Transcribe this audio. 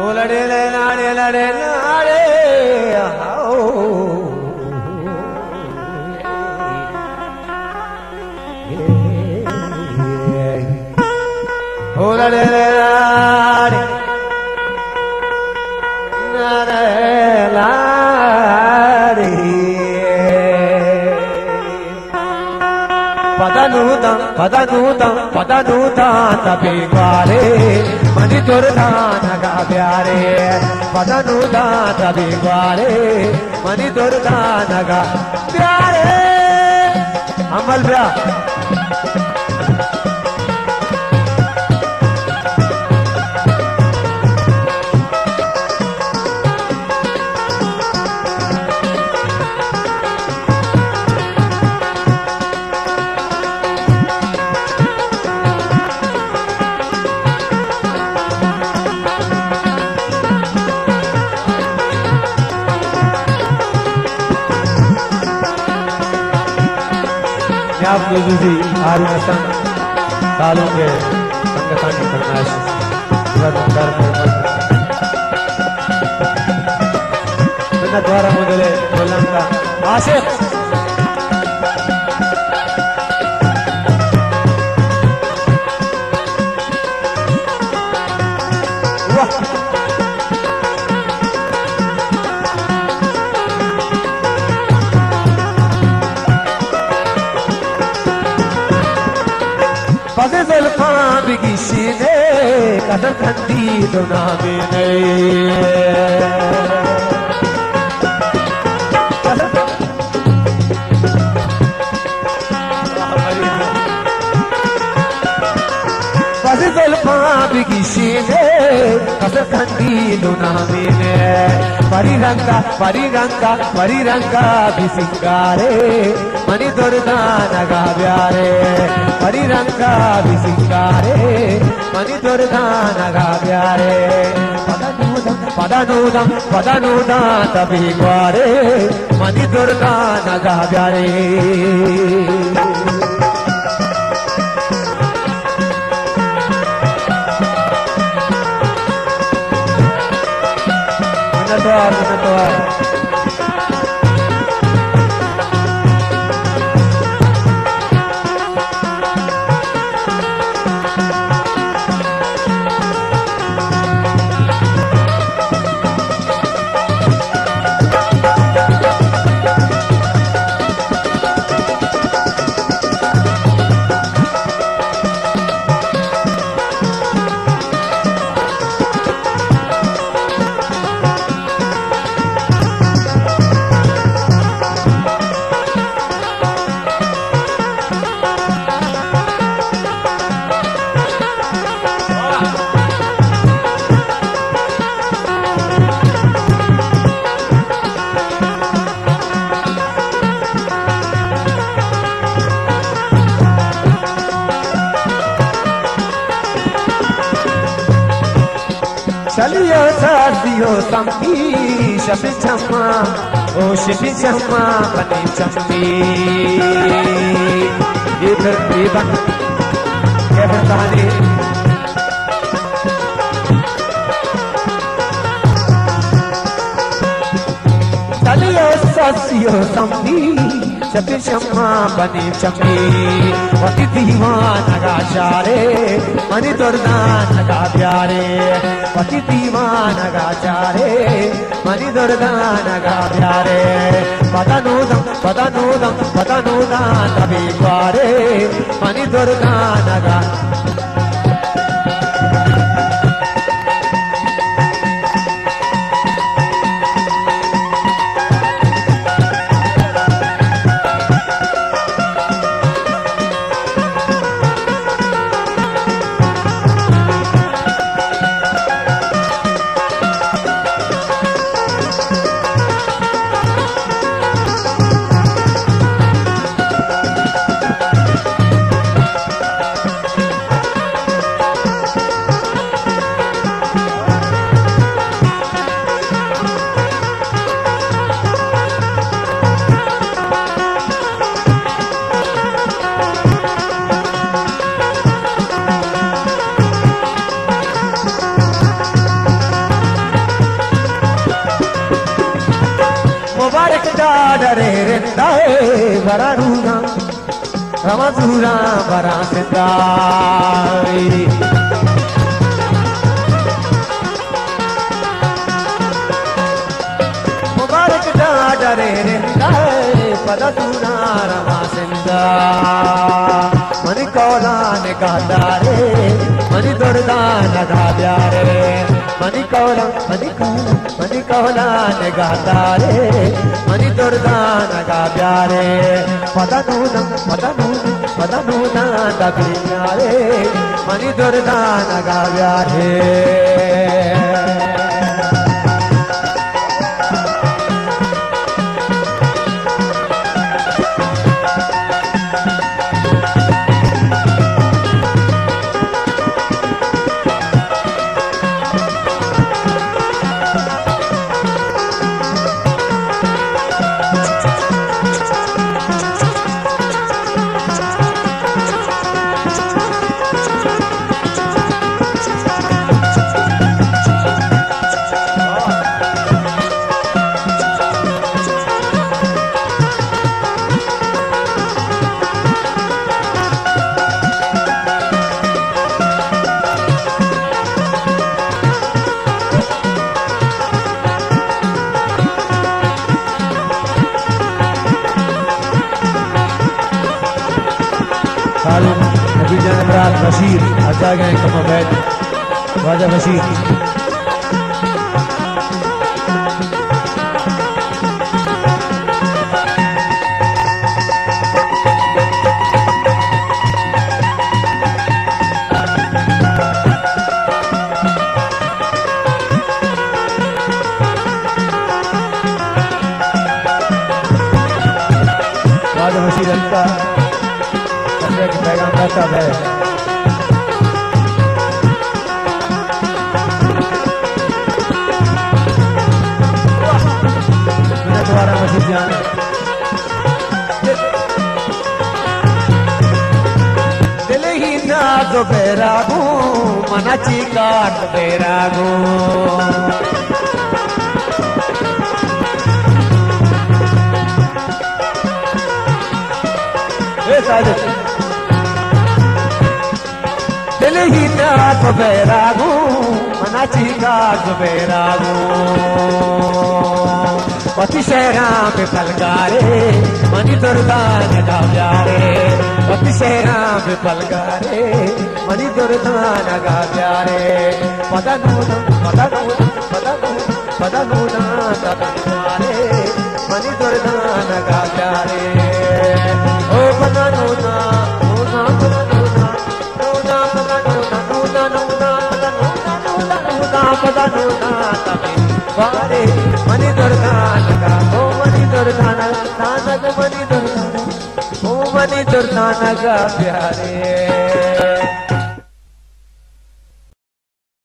ओ लड़े लाड़े लड़े लाड़े ओ लड़े लाड़े लाड़े पदनूतं तबिग्वारे मणि दुर्दानगा प्यारे पदनूतं तबिग्वारे मणि दुर्दानगा प्यारे अमल ब्या आप जी आरी नसन सालों के संगठन की फरमाइश द्वारा मुझे बोलन का आशिक पगे ज़ुल्फ़ां बिगी सीने कदर खंदी दुना में पगे ज़ुल्फ़ां बिगी सीने कदर खंदी दुना में परी रंगा भी सिंगारे मणि दुर्दानगा प्यारे परी रंगा भी सिंगारे मणि दुर्दानगा प्यारे पदनूतं तबिग्वारे मणि दुर्दानगा प्यारे मिनटवार चलियो साथियो संगी शपि चम्मा ओ शिपि चम्मा बनी चम्मी इधर बन क्या कहानी चलियो साथियो संगी शपि चम्मा बनी चम्मी वती दीवानगा चारे मणि दुर्दानगा प्यारे पति दीवानगा चारे मणि दुर्दानगा प्यारे पदनूतं तबिग्वारे मणि दुर्दानगा bara runa ramazura bara sendai mubarak da dare rendai pada suna ramasenda mani kola ne gadare mani durda naga pyare mani kola ne gadare mani durda naga pyare pada nuna da pyare mani durda naga pyare अभी जनरात बशीर अच्छा गए कम बैठ राजा बशीर राजा बशीर का पैगाम रहता है द्वारा मस्जिद जाने दिल ही ना तो बैरागू मनाची काट बैरागू दिल ही ना तो बैरागू मनाची काट बैरागू पति शहरा पे पलगारे मनी दुर्गा नगा प्यारे पति शहरा पे पलगारे मनी दुर्गा नगा प्यारे पदा नूना मनी दुर्गा नगा प्यारे ओ पदा नूना पदा नूना वारे मनी दुर्गा नगा ओ मनी दुर्गा नगा मनी दुर्गा ओ मनी दुर्गा नगा प्यारे